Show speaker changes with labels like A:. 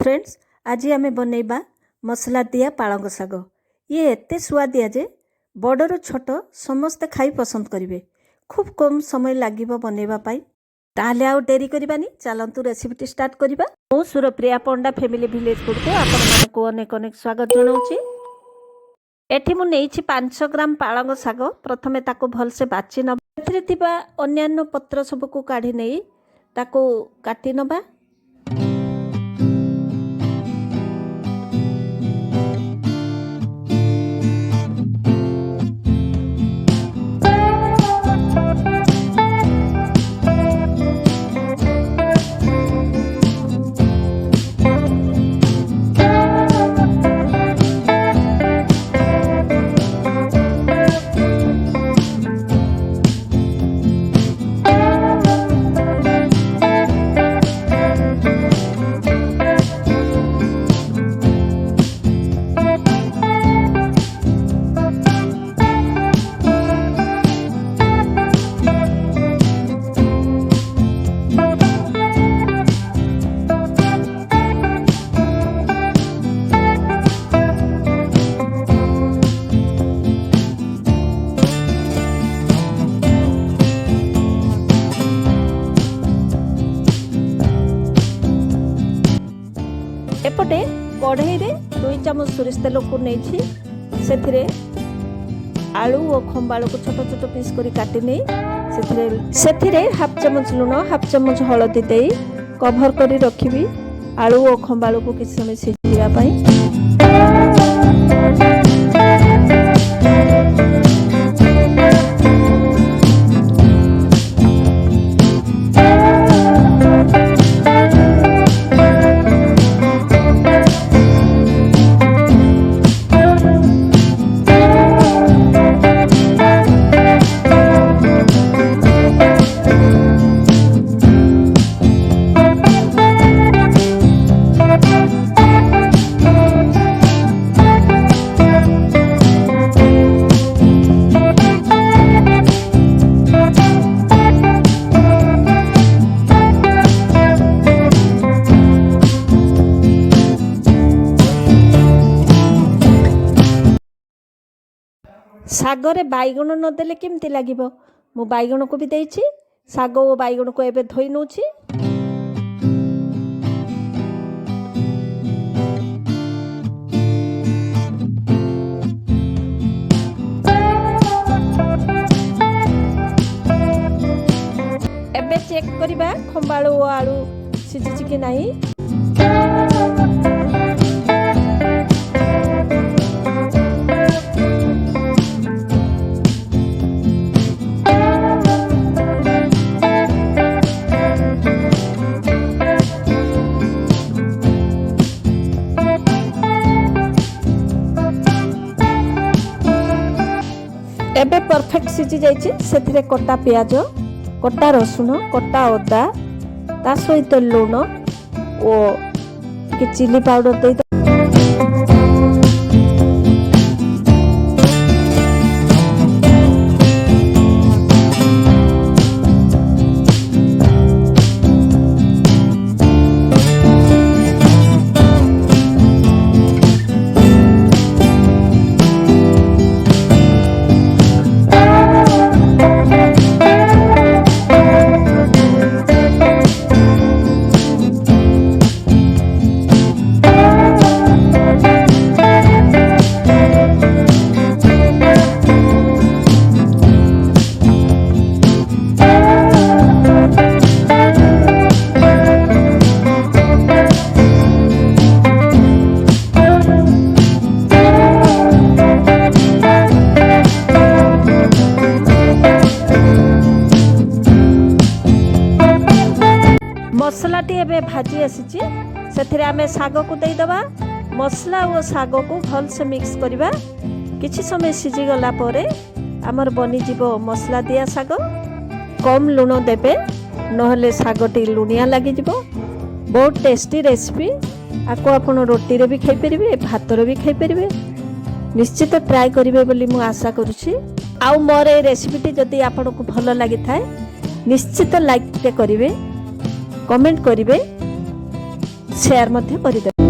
A: Friends, आज आमे बनैबा मसला दिया पालंग साग। ये एते सुआदिया जे बड़रू छोट समस्ते खाई पसंद करेंगे। खूब कम समय लागिबो बनैबा पाई। ताहले आउ डेरी करबानी, चलंतु रेसिपी स्टार्ट करबा। मु सुरप्रिया पंडा फैमिली विलेज फूड को आपण मानकु अनेक अनेक स्वागत जनाउछि। एठी मु नेइछि 500 ग्राम पालंग साग। प्रथमे ताको भलसे बाछि नबा। एथिरे थिबा अन्यान्य पत्र सबको काढी नै ताको काटि नबा। एपटे कढ़ई रे 2 चामच सोरिष तेल को नहीं से आलू और खंबालू को छोट छोट पीस करी काटी नहीं से हाफ चामच लुण हाफ चामच हलदी दे कभर करी रखी आलू और खंबालू को किसी समय सिझा पाई। सागरे बैगण नदेले केमती लागिबो। मु बैगण को भी देइछि। साग और बैगण को एबे धोई नउछि। एबे चेक करिबा खंबाळू और आलू सिझिछि कि नाही। एबे परफेक्ट सिझी जाइछि। सेथिरे कटा प्याज, कटा रसुण, कटा अदा, ता सहित लूण और के चिली पाउडर दे मसला टी एबे भाजी आसी से आमे साग को दे दबा। मसला और साग को भल से मिक्स करबा। किछि समय सिझी गला परे हमर बनी जीवो मसला दिया साग। कम लूण देबे नहले साग टी लुनिया लागि जीवो। बहुत टेस्टी रेसिपी। आको आपण रोटी रे भी खाई परिबे, भात रे भी खाई परिबे। निश्चित ट्राई करिवे बोली मु आशा करूछि। आउ मोर ए रेसिपी टी जदी आपण को भल लागि थाए निश्चित लाइक करिवे, कमेंट करिवे, ସେୟାର ମଧ୍ୟ କରିଦେବେ।